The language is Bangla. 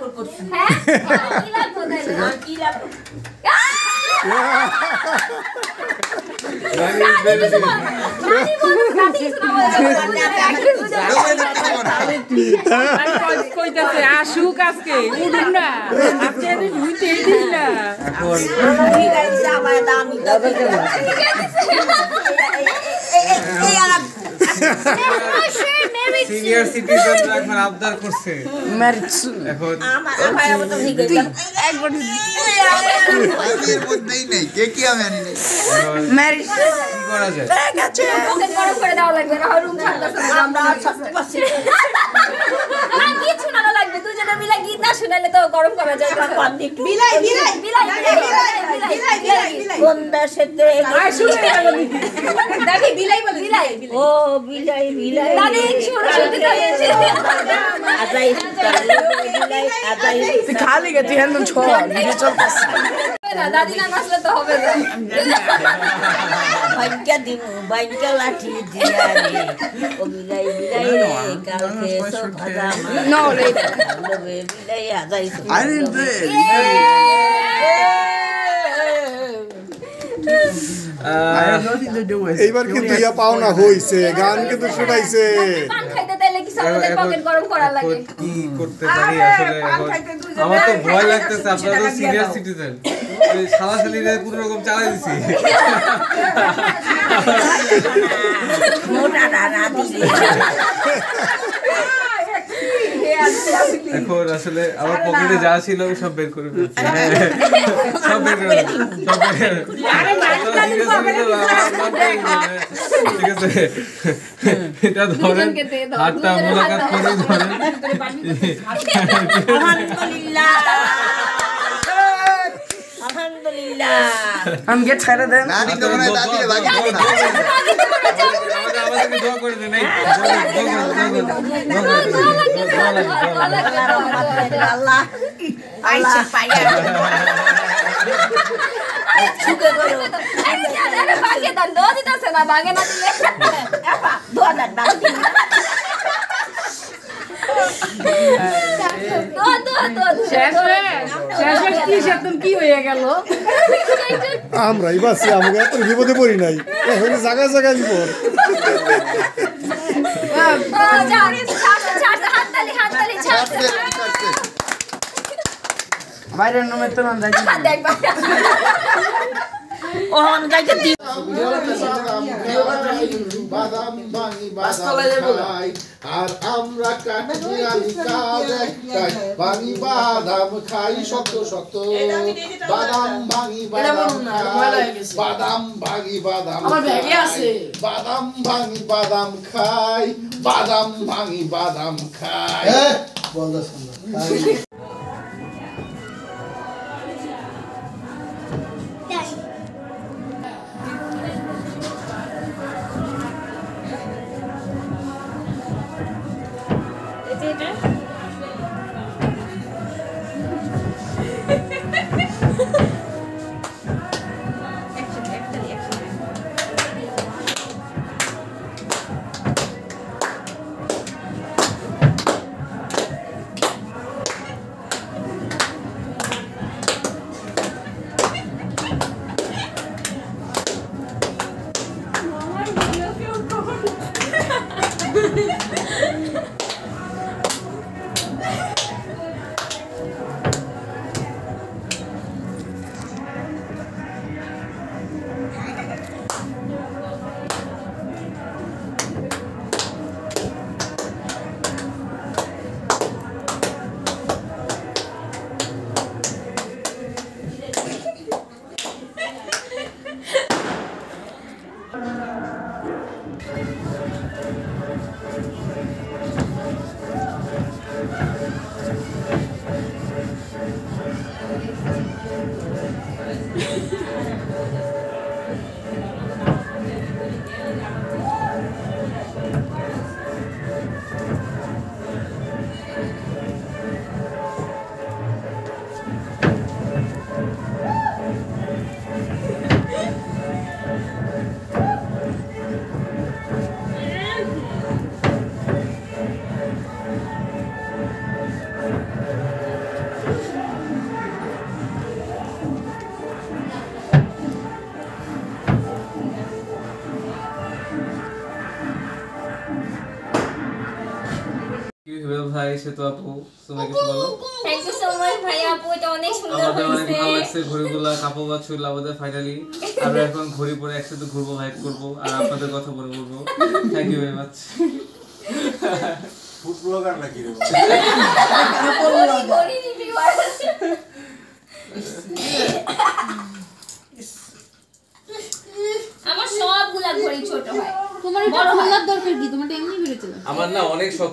কাপড় পরছি হ্যাঁ কি লাগবে তাইলে কি লাগবে কইতাছে আসুক আজকে উঠুন না আজকে ঢুইতেই দিন না সিনিয়র সিটিজেন এখন আবদার করছে এখন একবার এর মধ্যেই নেই কে কি আমি জানি না কি করা যায় ওকে গরম করে দাও লাগবে না রুম ছাড়তেছ আমরা ছাড়তে পারছি না কিছু না লাগবে দুজনে মিলে গীত না শুনাইলে তো গরম করা যায় বিলাই বিলাই বিলাই বিলাই বিলাই কোন দেশেতে আর শুনে দেখি বিলাই বল বিলাই ও বিলাই বিলাই দাদি শুনে শুনতে যাচ্ছে আজাই বিলাই আজাই তুই খালি গে তুই হ্যান্ডল ছোড় ভিডিও চলতেছে না দাদি না নাচলে তো হবে না ভাইকা দিমু ভাইকা লাঠি দিয়া রে ও বিলাই বিলাই রে কালকে সব ভাজা নো লে বিলাই আজাই আরে এইবার কিন্তু ইয়া পাওনা হইছে গান কিন্তু শুনাইছে পান খাইতে তাইলে কি আমাদের পকেট গরম করা লাগে কি করতে পারি আসলে আমার তো ভয় লাগতেছে আপনারা তো সিনিয়র সিটিজেন এই শালাশালিরে পুরো রকম চালাই দিছি মোটা না দিলে এখন আসলে আমার পকেটে যা ছিল সব বের করে ফেলছি সব বের করে ঠিক আছে এটা ধরেন হাতটা মোলাকাত করে ধরেন আলহামদুলিল্লাহ আলহামদুলিল্লাহ हम गेट ছাড়া দেন নানি তো মনে দাদিরে বাকি দাও না আমাদেরকে দোয়া করে দেন এই আল্লাহ আইসা পাইয়া সুকে করো আরে ভাগে দান দো দিতাছে না ভাগে না দিলে দোয়া দান ভাগে কি হয়ে গেল আমরাই বাসি আমাকে এত বিপদে পড়ি নাই এখন জায়গায় জায়গায় বিপদ বাইরের নামে তো নাম যাই ও হন যাইতে দি বাদাম ভাঙি বাদাম খাই আর আমরা কাঠবিড়ালি কাজ একটাই ভাঙি বাদাম খাই শক্ত শক্ত বাদাম ভাঙি বাদাম খাই বাদাম ভাঙি বাদাম বাদাম ভাঙি বাদাম খাই বাদাম ভাঙি বাদাম খাই ইউ হিমেল ভাই সেতু আপু তোমাকে কিছু বলো থ্যাংক ইউ সো মাচ ভাইয়া আপু এটা অনেক সুন্দর আমাদের অনেক হয়েছে ভালো লাগছে ঘড়িগুলা কাপড় বা ছুঁলা আমাদের ফাইনালি আমরা এখন ঘড়ি পরে একসাথে ঘুরবো ভাইব করবো আর আপনাদের কথা বলে বলবো thank you very much food blogger নাকি রে গরি রিভিউয়ার আমার সবগুলা ঘড়ি ছোট হয় তোমার এটা খোলার দরকার কি? তোমার এমনি বেরোতে আমার না অনেক শখ